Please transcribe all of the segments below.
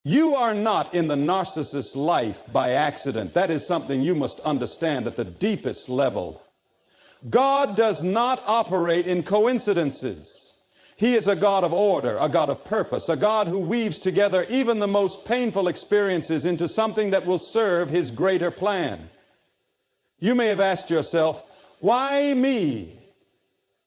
You are not in the narcissist's life by accident. That is something you must understand at the deepest level. God does not operate in coincidences. He is a God of order, a God of purpose, a God who weaves together even the most painful experiences into something that will serve His greater plan. You may have asked yourself, why me?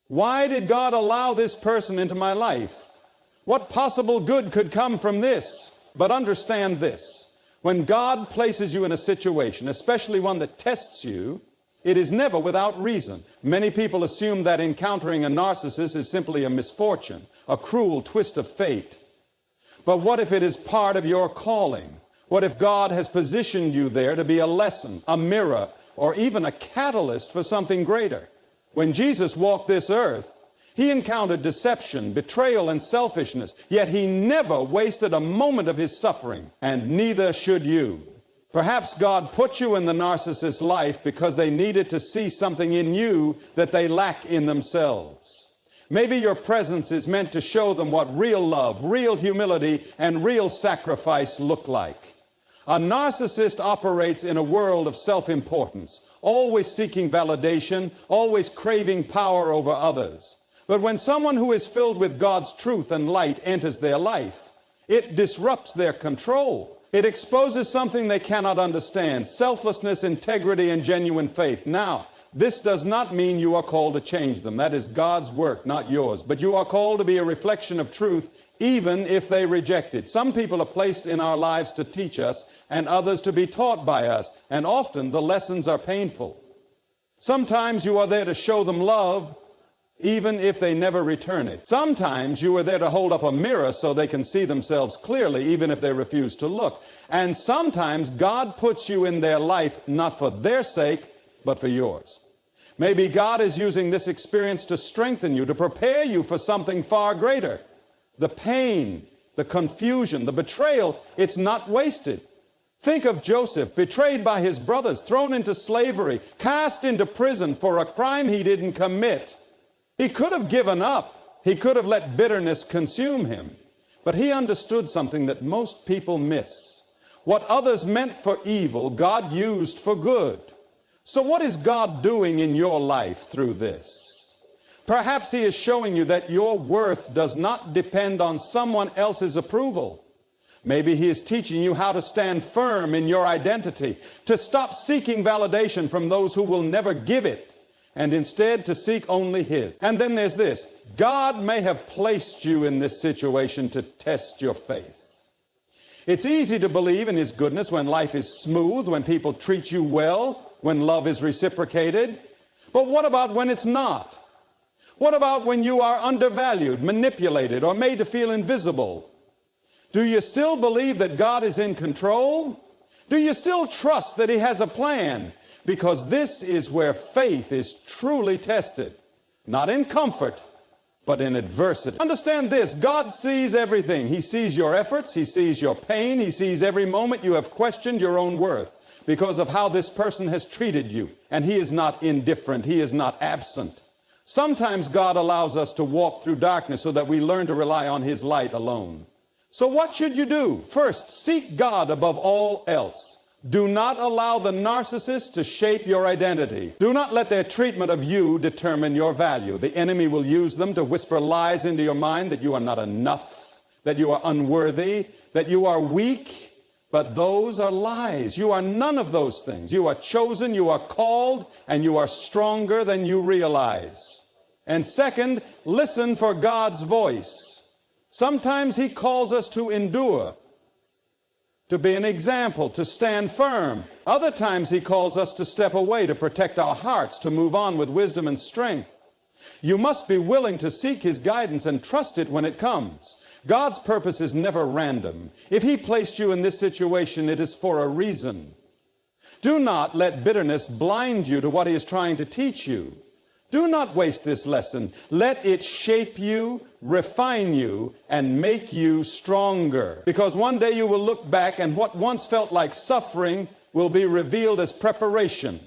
Why did God allow this person into my life? What possible good could come from this? But understand this, when God places you in a situation, especially one that tests you, it is never without reason. Many people assume that encountering a narcissist is simply a misfortune, a cruel twist of fate. But what if it is part of your calling? What if God has positioned you there to be a lesson, a mirror, or even a catalyst for something greater? When Jesus walked this earth, He encountered deception, betrayal, and selfishness, yet He never wasted a moment of His suffering, and neither should you. Perhaps God put you in the narcissist's life because they needed to see something in you that they lack in themselves. Maybe your presence is meant to show them what real love, real humility, and real sacrifice look like. A narcissist operates in a world of self-importance, always seeking validation, always craving power over others. But when someone who is filled with God's truth and light enters their life, it disrupts their control. It exposes something they cannot understand: selflessness, integrity, and genuine faith. Now, this does not mean you are called to change them. That is God's work, not yours. But you are called to be a reflection of truth, even if they reject it. Some people are placed in our lives to teach us, and others to be taught by us. And often the lessons are painful. Sometimes you are there to show them love, even if they never return it. Sometimes you are there to hold up a mirror so they can see themselves clearly, even if they refuse to look. And sometimes God puts you in their life not for their sake, but for yours. Maybe God is using this experience to strengthen you, to prepare you for something far greater. The pain, the confusion, the betrayal, it's not wasted. Think of Joseph, betrayed by his brothers, thrown into slavery, cast into prison for a crime he didn't commit. He could have given up. He could have let bitterness consume him. But he understood something that most people miss. What others meant for evil, God used for good. So what is God doing in your life through this? Perhaps He is showing you that your worth does not depend on someone else's approval. Maybe He is teaching you how to stand firm in your identity, to stop seeking validation from those who will never give it, and instead to seek only His. And then there's this: God may have placed you in this situation to test your faith. It's easy to believe in His goodness when life is smooth, when people treat you well, when love is reciprocated. But what about when it's not? What about when you are undervalued, manipulated, or made to feel invisible? Do you still believe that God is in control? Do you still trust that He has a plan? Because this is where faith is truly tested, not in comfort, but in adversity. Understand this: God sees everything. He sees your efforts. He sees your pain. He sees every moment you have questioned your own worth because of how this person has treated you. And He is not indifferent. He is not absent. Sometimes God allows us to walk through darkness so that we learn to rely on His light alone. So what should you do? First, seek God above all else. Do not allow the narcissist to shape your identity. Do not let their treatment of you determine your value. The enemy will use them to whisper lies into your mind that you are not enough, that you are unworthy, that you are weak. But those are lies. You are none of those things. You are chosen, you are called, and you are stronger than you realize. And second, listen for God's voice. Sometimes He calls us to endure, to be an example, to stand firm. Other times He calls us to step away, to protect our hearts, to move on with wisdom and strength. You must be willing to seek His guidance and trust it when it comes. God's purpose is never random. If He placed you in this situation, it is for a reason. Do not let bitterness blind you to what He is trying to teach you. Do not waste this lesson. Let it shape you, refine you, and make you stronger. Because one day you will look back and what once felt like suffering will be revealed as preparation.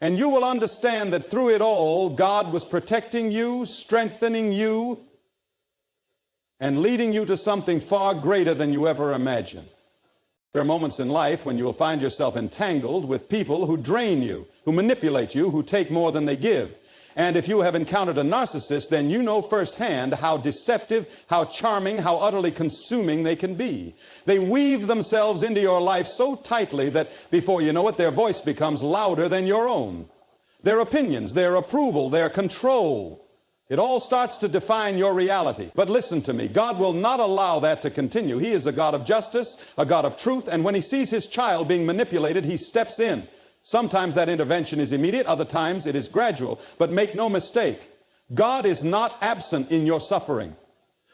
And you will understand that through it all, God was protecting you, strengthening you, and leading you to something far greater than you ever imagined. There are moments in life when you will find yourself entangled with people who drain you, who manipulate you, who take more than they give. And if you have encountered a narcissist, then you know firsthand how deceptive, how charming, how utterly consuming they can be. They weave themselves into your life so tightly that before you know it, their voice becomes louder than your own. Their opinions, their approval, their control, it all starts to define your reality. But listen to me, God will not allow that to continue. He is a God of justice, a God of truth, and when He sees His child being manipulated, He steps in. Sometimes that intervention is immediate, other times it is gradual. But make no mistake, God is not absent in your suffering.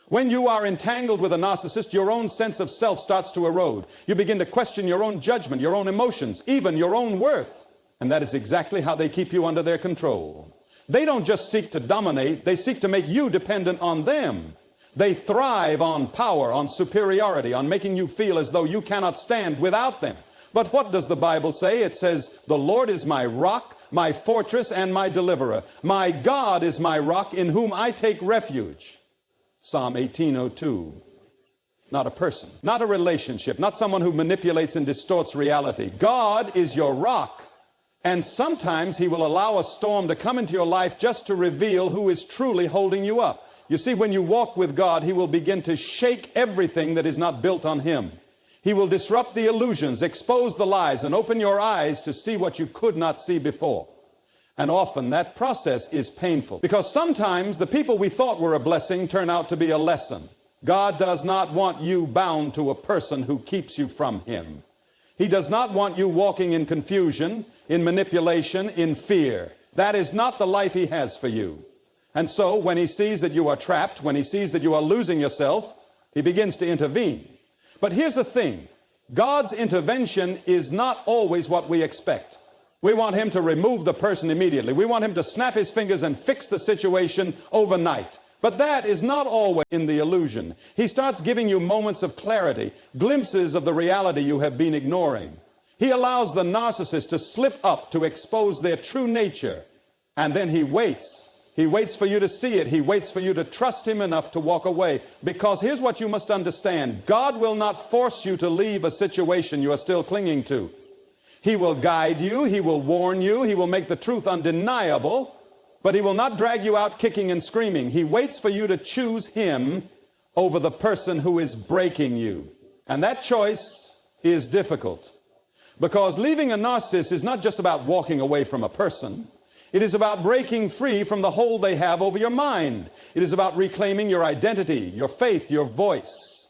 When you are entangled with a narcissist, your own sense of self starts to erode. You begin to question your own judgment, your own emotions, even your own worth. And that is exactly how they keep you under their control. They don't just seek to dominate, they seek to make you dependent on them. They thrive on power, on superiority, on making you feel as though you cannot stand without them. But what does the Bible say? It says, "The Lord is my rock, my fortress, and my deliverer. My God is my rock in whom I take refuge." Psalm 18:02. Not a person, not a relationship, not someone who manipulates and distorts reality. God is your rock. And sometimes He will allow a storm to come into your life just to reveal who is truly holding you up. You see, when you walk with God, He will begin to shake everything that is not built on Him. He will disrupt the illusions, expose the lies, and open your eyes to see what you could not see before. And often that process is painful, because sometimes the people we thought were a blessing turn out to be a lesson. God does not want you bound to a person who keeps you from Him. He does not want you walking in confusion, in manipulation, in fear. That is not the life He has for you. And so when He sees that you are trapped, when He sees that you are losing yourself, He begins to intervene. But here's the thing, God's intervention is not always what we expect. We want Him to remove the person immediately. We want Him to snap His fingers and fix the situation overnight. But that is not always in the illusion. He starts giving you moments of clarity, glimpses of the reality you have been ignoring. He allows the narcissist to slip up to expose their true nature. And then He waits. He waits for you to see it. He waits for you to trust Him enough to walk away. Because here's what you must understand. God will not force you to leave a situation you are still clinging to. He will guide you. He will warn you. He will make the truth undeniable. But He will not drag you out kicking and screaming. He waits for you to choose Him over the person who is breaking you. And that choice is difficult. Because leaving a narcissist is not just about walking away from a person. It is about breaking free from the hold they have over your mind. It is about reclaiming your identity, your faith, your voice.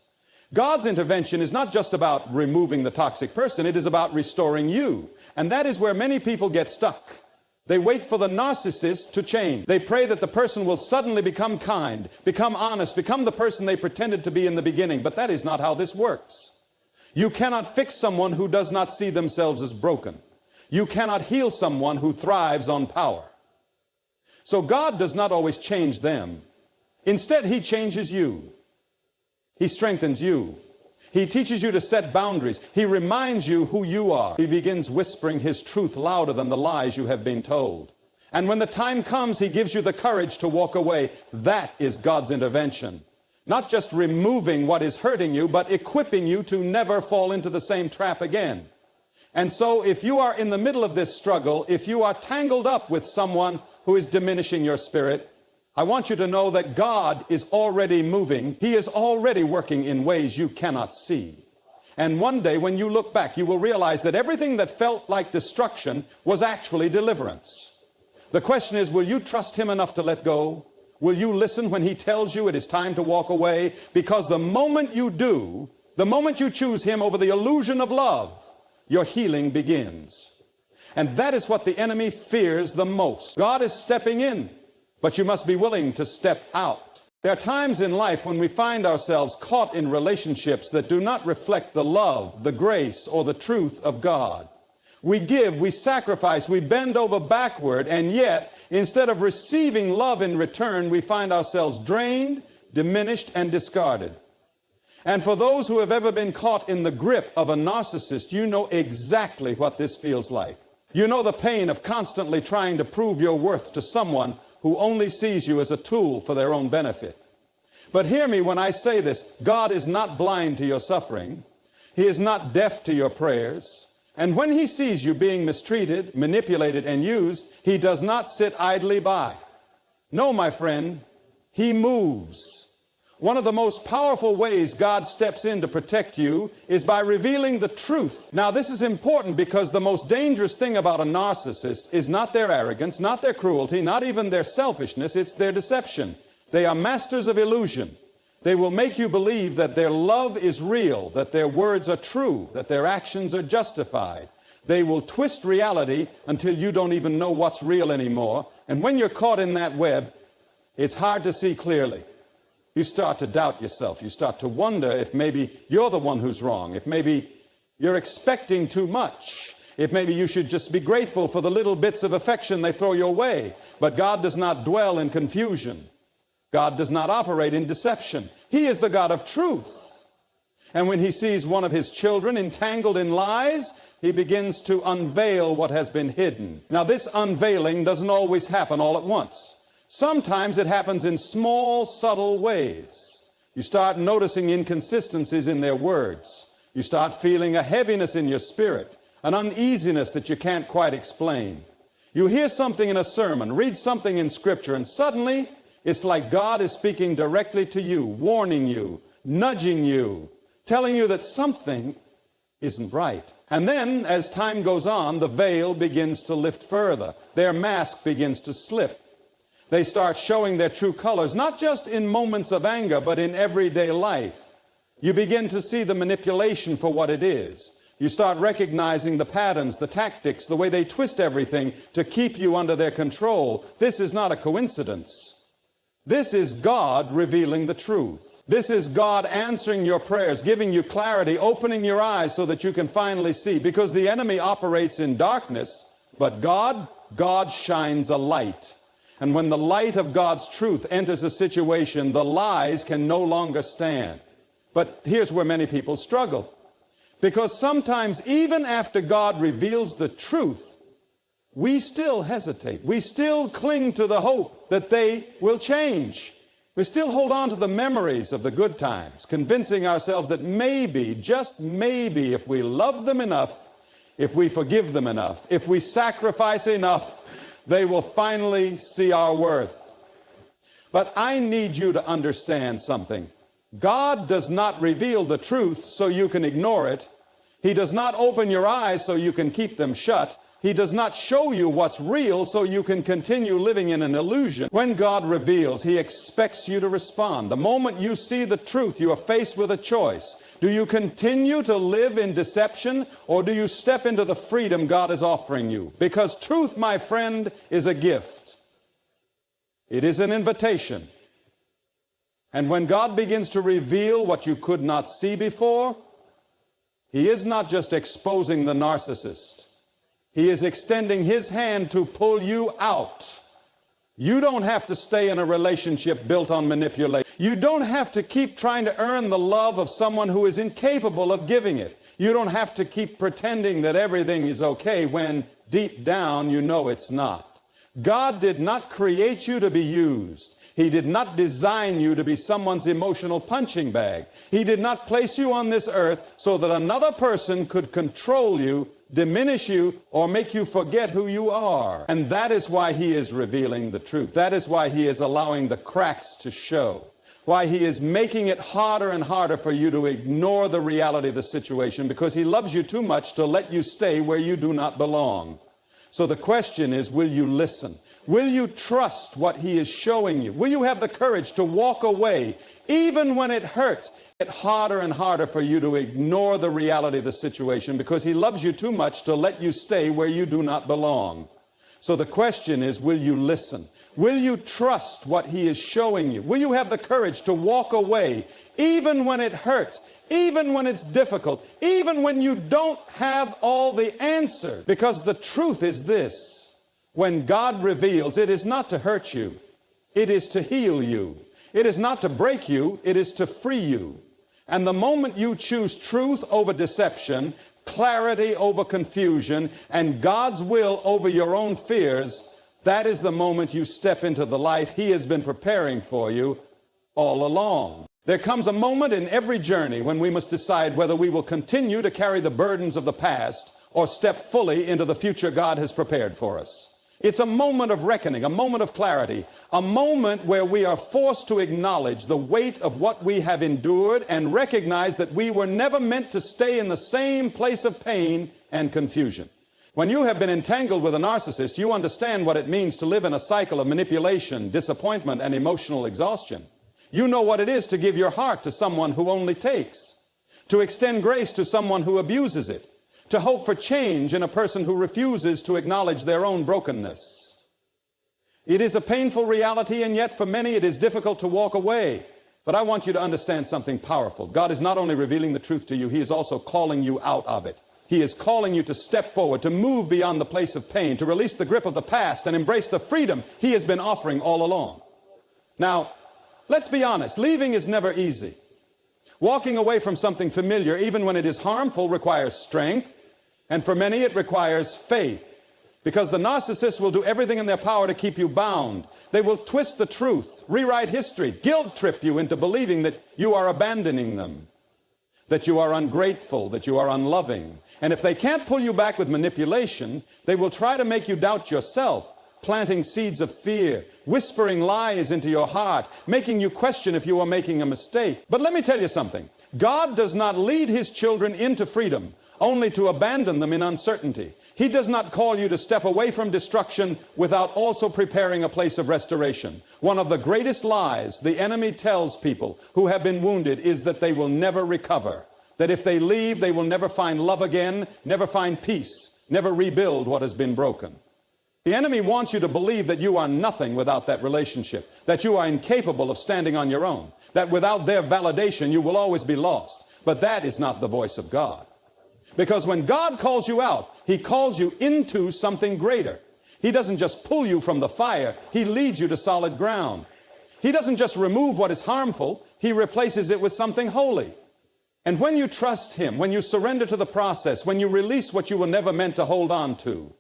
God's intervention is not just about removing the toxic person. It is about restoring you. And that is where many people get stuck. They wait for the narcissist to change. They pray that the person will suddenly become kind, become honest, become the person they pretended to be in the beginning. But that is not how this works. You cannot fix someone who does not see themselves as broken. You cannot heal someone who thrives on power. So God does not always change them. Instead, He changes you. He strengthens you. He teaches you to set boundaries. He reminds you who you are. He begins whispering His truth louder than the lies you have been told. And when the time comes, He gives you the courage to walk away. That is God's intervention. Not just removing what is hurting you, but equipping you to never fall into the same trap again. And so if you are in the middle of this struggle, if you are tangled up with someone who is diminishing your spirit, I want you to know that God is already moving. He is already working in ways you cannot see. And one day when you look back, you will realize that everything that felt like destruction was actually deliverance. The question is, will you trust Him enough to let go? Will you listen when He tells you it is time to walk away? Because the moment you do, the moment you choose Him over the illusion of love, your healing begins. And that is what the enemy fears the most. God is stepping in, but you must be willing to step out. There are times in life when we find ourselves caught in relationships that do not reflect the love, the grace, or the truth of God. We give, we sacrifice, we bend over backward, and yet, instead of receiving love in return, we find ourselves drained, diminished, and discarded. And for those who have ever been caught in the grip of a narcissist, you know exactly what this feels like. You know the pain of constantly trying to prove your worth to someone who only sees you as a tool for their own benefit. But hear me when I say this. God is not blind to your suffering. He is not deaf to your prayers. And when he sees you being mistreated, manipulated, and used, he does not sit idly by. No, my friend, he moves. One of the most powerful ways God steps in to protect you is by revealing the truth. Now, this is important because the most dangerous thing about a narcissist is not their arrogance, not their cruelty, not even their selfishness, it's their deception. They are masters of illusion. They will make you believe that their love is real, that their words are true, that their actions are justified. They will twist reality until you don't even know what's real anymore. And when you're caught in that web, it's hard to see clearly. You start to doubt yourself. You start to wonder if maybe you're the one who's wrong, if maybe you're expecting too much, if maybe you should just be grateful for the little bits of affection they throw your way. But God does not dwell in confusion. God does not operate in deception. He is the God of truth. And when he sees one of his children entangled in lies, he begins to unveil what has been hidden. Now, this unveiling doesn't always happen all at once. Sometimes it happens in small, subtle ways. You start noticing inconsistencies in their words. You start feeling a heaviness in your spirit, an uneasiness that you can't quite explain. You hear something in a sermon, read something in Scripture, and suddenly it's like God is speaking directly to you, warning you, nudging you, telling you that something isn't right. And then, as time goes on, the veil begins to lift further. Their mask begins to slip. They start showing their true colors, not just in moments of anger, but in everyday life. You begin to see the manipulation for what it is. You start recognizing the patterns, the tactics, the way they twist everything to keep you under their control. This is not a coincidence. This is God revealing the truth. This is God answering your prayers, giving you clarity, opening your eyes so that you can finally see. Because the enemy operates in darkness, but God shines a light. And when the light of God's truth enters a situation, the lies can no longer stand. But here's where many people struggle. Because sometimes, even after God reveals the truth, we still hesitate. We still cling to the hope that they will change. We still hold on to the memories of the good times, convincing ourselves that maybe, just maybe, if we love them enough, if we forgive them enough, if we sacrifice enough, they will finally see our worth. But I need you to understand something. God does not reveal the truth so you can ignore it. He does not open your eyes so you can keep them shut. He does not show you what's real so you can continue living in an illusion. When God reveals, He expects you to respond. The moment you see the truth, you are faced with a choice. Do you continue to live in deception, or do you step into the freedom God is offering you? Because truth, my friend, is a gift. It is an invitation. And when God begins to reveal what you could not see before, He is not just exposing the narcissist. He is extending His hand to pull you out. You don't have to stay in a relationship built on manipulation. You don't have to keep trying to earn the love of someone who is incapable of giving it. You don't have to keep pretending that everything is okay when deep down you know it's not. God did not create you to be used. He did not design you to be someone's emotional punching bag. He did not place you on this earth so that another person could control you, diminish you, or make you forget who you are. And that is why He is revealing the truth. That is why He is allowing the cracks to show. Why He is making it harder and harder for you to ignore the reality of the situation, because He loves you too much to let you stay where you do not belong. So the question is, will you listen? Will you trust what He is showing you? Will you have the courage to walk away even when it hurts? It's harder and harder for you to ignore the reality of the situation because He loves you too much to let you stay where you do not belong. So the question is, will you listen? Will you trust what He is showing you? Will you have the courage to walk away even when it hurts, even when it's difficult, even when you don't have all the answers? Because the truth is this: when God reveals, it is not to hurt you, it is to heal you. It is not to break you, it is to free you. And the moment you choose truth over deception, clarity over confusion, and God's will over your own fears, that is the moment you step into the life He has been preparing for you all along. There comes a moment in every journey when we must decide whether we will continue to carry the burdens of the past or step fully into the future God has prepared for us. It's a moment of reckoning, a moment of clarity, a moment where we are forced to acknowledge the weight of what we have endured and recognize that we were never meant to stay in the same place of pain and confusion. When you have been entangled with a narcissist, you understand what it means to live in a cycle of manipulation, disappointment, and emotional exhaustion. You know what it is to give your heart to someone who only takes, to extend grace to someone who abuses it, to hope for change in a person who refuses to acknowledge their own brokenness. It is a painful reality, and yet for many it is difficult to walk away. But I want you to understand something powerful. God is not only revealing the truth to you, He is also calling you out of it. He is calling you to step forward, to move beyond the place of pain, to release the grip of the past and embrace the freedom He has been offering all along. Now, let's be honest, leaving is never easy. Walking away from something familiar, even when it is harmful, requires strength, and for many it requires faith, because the narcissist will do everything in their power to keep you bound. They will twist the truth, rewrite history, guilt trip you into believing that you are abandoning them, that you are ungrateful, that you are unloving. And if they can't pull you back with manipulation, they will try to make you doubt yourself, planting seeds of fear, whispering lies into your heart, making you question if you are making a mistake. But let me tell you something. God does not lead His children into freedom only to abandon them in uncertainty. He does not call you to step away from destruction without also preparing a place of restoration. One of the greatest lies the enemy tells people who have been wounded is that they will never recover, that if they leave, they will never find love again, never find peace, never rebuild what has been broken. The enemy wants you to believe that you are nothing without that relationship, that you are incapable of standing on your own, that without their validation you will always be lost. But that is not the voice of God. Because when God calls you out, He calls you into something greater. He doesn't just pull you from the fire, He leads you to solid ground. He doesn't just remove what is harmful, He replaces it with something holy. And when you trust Him, when you surrender to the process, when you release what you were never meant to hold on to,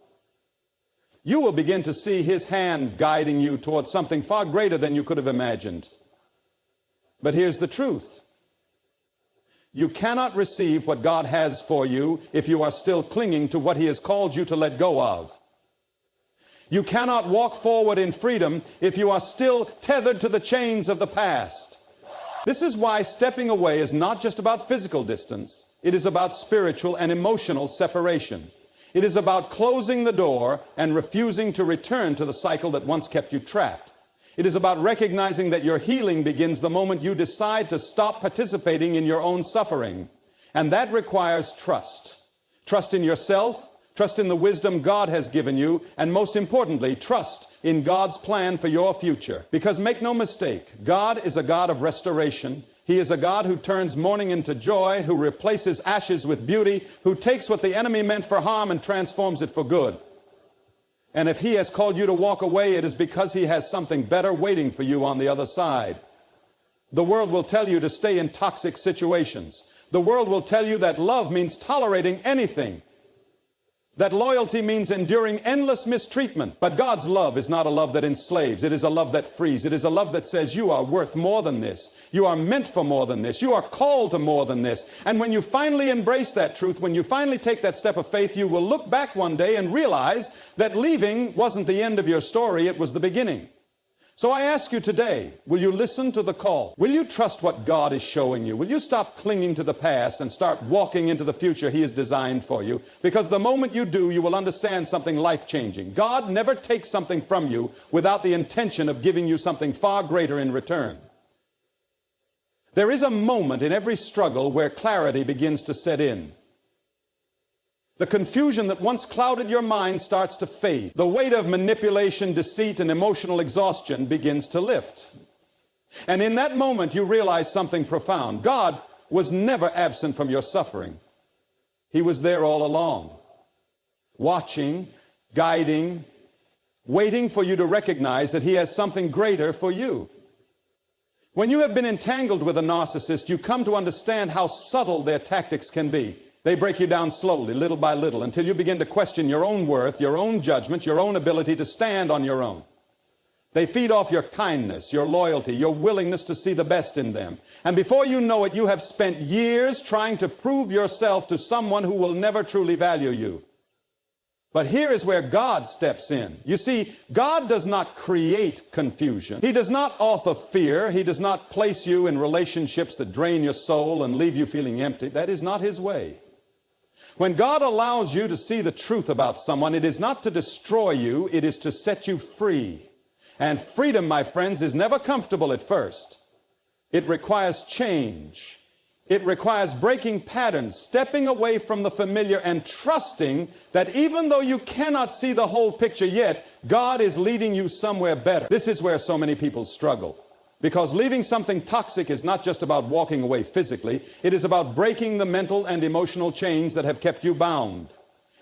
you will begin to see His hand guiding you towards something far greater than you could have imagined. But here's the truth. You cannot receive what God has for you if you are still clinging to what He has called you to let go of. You cannot walk forward in freedom if you are still tethered to the chains of the past. This is why stepping away is not just about physical distance. It is about spiritual and emotional separation. It is about closing the door and refusing to return to the cycle that once kept you trapped. It is about recognizing that your healing begins the moment you decide to stop participating in your own suffering. And that requires trust. Trust in yourself, trust in the wisdom God has given you, and most importantly, trust in God's plan for your future. Because make no mistake, God is a God of restoration. He is a God who turns mourning into joy, who replaces ashes with beauty, who takes what the enemy meant for harm and transforms it for good. And if He has called you to walk away, it is because He has something better waiting for you on the other side. The world will tell you to stay in toxic situations. The world will tell you that love means tolerating anything, that loyalty means enduring endless mistreatment. But God's love is not a love that enslaves. It is a love that frees. It is a love that says you are worth more than this. You are meant for more than this. You are called to more than this. And when you finally embrace that truth, when you finally take that step of faith, you will look back one day and realize that leaving wasn't the end of your story, it was the beginning. So I ask you today, will you listen to the call? Will you trust what God is showing you? Will you stop clinging to the past and start walking into the future He has designed for you? Because the moment you do, you will understand something life-changing. God never takes something from you without the intention of giving you something far greater in return. There is a moment in every struggle where clarity begins to set in. The confusion that once clouded your mind starts to fade. The weight of manipulation, deceit, and emotional exhaustion begins to lift. And in that moment, you realize something profound. God was never absent from your suffering. He was there all along, watching, guiding, waiting for you to recognize that He has something greater for you. When you have been entangled with a narcissist, you come to understand how subtle their tactics can be. They break you down slowly, little by little, until you begin to question your own worth, your own judgment, your own ability to stand on your own. They feed off your kindness, your loyalty, your willingness to see the best in them. And before you know it, you have spent years trying to prove yourself to someone who will never truly value you. But here is where God steps in. You see, God does not create confusion. He does not author fear. He does not place you in relationships that drain your soul and leave you feeling empty. That is not His way. When God allows you to see the truth about someone, it is not to destroy you, it is to set you free. And freedom, my friends, is never comfortable at first. It requires change. It requires breaking patterns, stepping away from the familiar and trusting that even though you cannot see the whole picture yet, God is leading you somewhere better. This is where so many people struggle. Because leaving something toxic is not just about walking away physically. It is about breaking the mental and emotional chains that have kept you bound.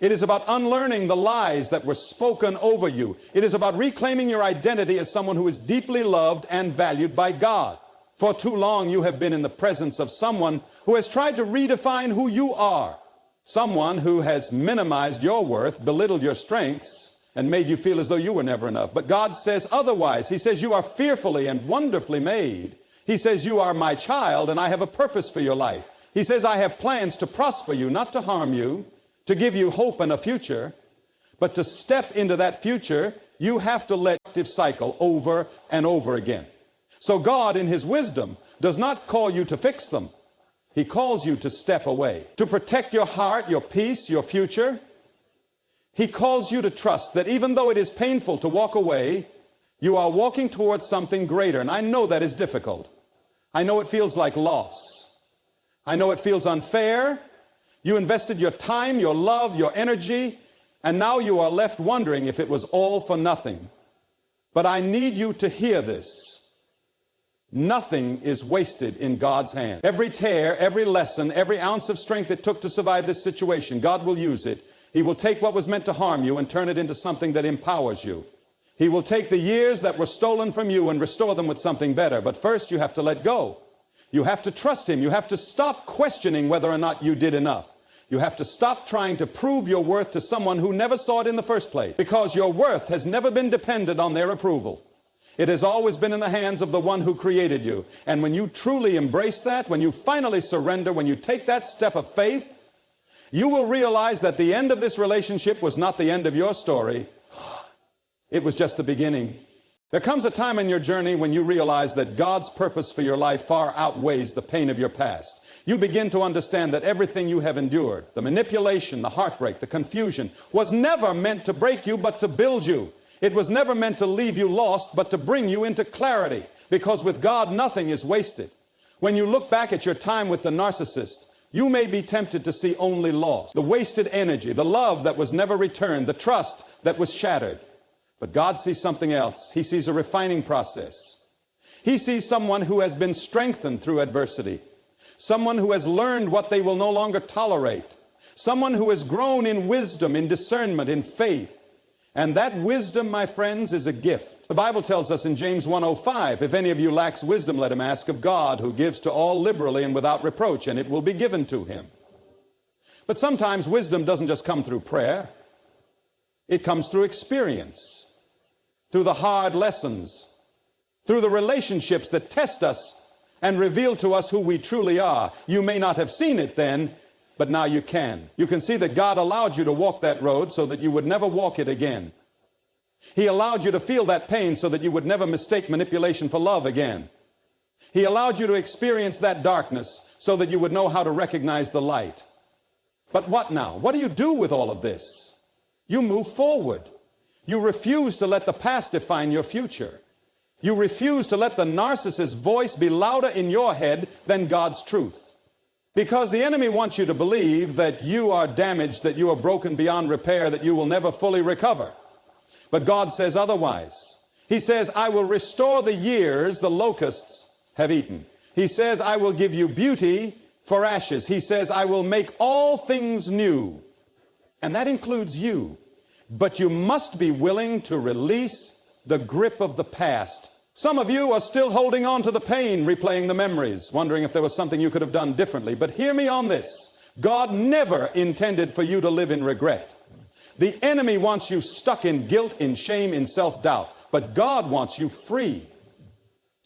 It is about unlearning the lies that were spoken over you. It is about reclaiming your identity as someone who is deeply loved and valued by God. For too long you have been in the presence of someone who has tried to redefine who you are. Someone who has minimized your worth, belittled your strengths, and made you feel as though you were never enough. But God says otherwise. He says you are fearfully and wonderfully made. He says you are my child and I have a purpose for your life. He says I have plans to prosper you, not to harm you, to give you hope and a future. But to step into that future, you have to let it cycle over and over again. So God, in His wisdom, does not call you to fix them. He calls you to step away, to protect your heart, your peace, your future. He calls you to trust that even though it is painful to walk away, you are walking towards something greater. And I know that is difficult. I know it feels like loss. I know it feels unfair. You invested your time, your love, your energy, and now you are left wondering if it was all for nothing. But I need you to hear this. Nothing is wasted in God's hand. Every tear, every lesson, every ounce of strength it took to survive this situation, God will use it. He will take what was meant to harm you and turn it into something that empowers you. He will take the years that were stolen from you and restore them with something better. But first you have to let go. You have to trust Him. You have to stop questioning whether or not you did enough. You have to stop trying to prove your worth to someone who never saw it in the first place, because your worth has never been dependent on their approval. It has always been in the hands of the one who created you. And when you truly embrace that, when you finally surrender, when you take that step of faith, you will realize that the end of this relationship was not the end of your story. It was just the beginning. There comes a time in your journey when you realize that God's purpose for your life far outweighs the pain of your past. You begin to understand that everything you have endured, the manipulation, the heartbreak, the confusion, was never meant to break you, but to build you. It was never meant to leave you lost, but to bring you into clarity. Because with God, nothing is wasted. When you look back at your time with the narcissist, you may be tempted to see only loss, the wasted energy, the love that was never returned, the trust that was shattered. But God sees something else. He sees a refining process. He sees someone who has been strengthened through adversity, someone who has learned what they will no longer tolerate, someone who has grown in wisdom, in discernment, in faith. And that wisdom, my friends, is a gift. The Bible tells us in James 1:05, if any of you lacks wisdom, let him ask of God, who gives to all liberally and without reproach, and it will be given to him. But sometimes wisdom doesn't just come through prayer. It comes through experience, through the hard lessons, through the relationships that test us and reveal to us who we truly are. You may not have seen it then, but now you can. You can see that God allowed you to walk that road so that you would never walk it again. He allowed you to feel that pain so that you would never mistake manipulation for love again. He allowed you to experience that darkness so that you would know how to recognize the light. But what now? What do you do with all of this? You move forward. You refuse to let the past define your future. You refuse to let the narcissist's voice be louder in your head than God's truth. Because the enemy wants you to believe that you are damaged, that you are broken beyond repair, that you will never fully recover. But God says otherwise. He says, I will restore the years the locusts have eaten. He says, I will give you beauty for ashes. He says, I will make all things new. And that includes you. But you must be willing to release the grip of the past. Some of you are still holding on to the pain, replaying the memories, wondering if there was something you could have done differently. But hear me on this. God never intended for you to live in regret. The enemy wants you stuck in guilt, in shame, in self-doubt. But God wants you free.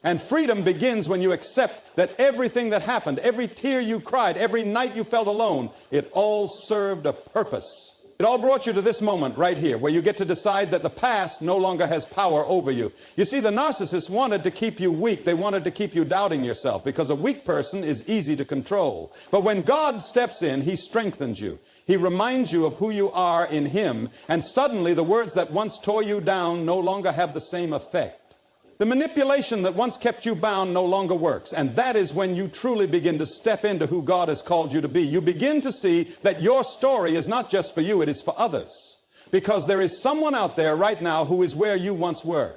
And freedom begins when you accept that everything that happened, every tear you cried, every night you felt alone, it all served a purpose. It all brought you to this moment right here where you get to decide that the past no longer has power over you. You see, the narcissists wanted to keep you weak. They wanted to keep you doubting yourself because a weak person is easy to control. But when God steps in, He strengthens you. He reminds you of who you are in Him, and suddenly the words that once tore you down no longer have the same effect. The manipulation that once kept you bound no longer works, and that is when you truly begin to step into who God has called you to be. You begin to see that your story is not just for you, it is for others. Because there is someone out there right now who is where you once were.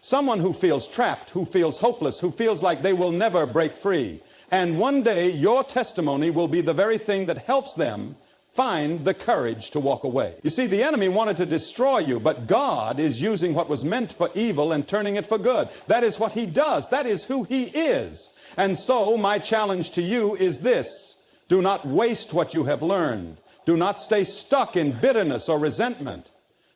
Someone who feels trapped, who feels hopeless, who feels like they will never break free. And one day your testimony will be the very thing that helps them find the courage to walk away. You see, the enemy wanted to destroy you, but God is using what was meant for evil and turning it for good. That is what He does. That is who He is. And so my challenge to you is this: do not waste what you have learned. Do not stay stuck in bitterness or resentment.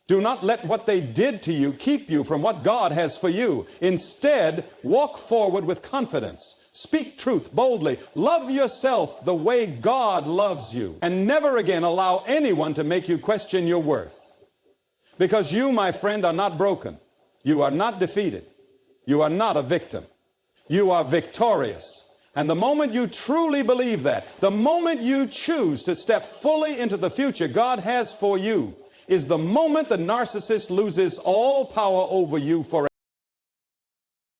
Do not let what they did to you keep you from what God has for you. Instead, walk forward with confidence. Speak truth boldly. Love yourself the way God loves you. And never again allow anyone to make you question your worth. Because you, my friend, are not broken. You are not defeated. You are not a victim. You are victorious. And the moment you truly believe that, the moment you choose to step fully into the future God has for you, is the moment the narcissist loses all power over you forever.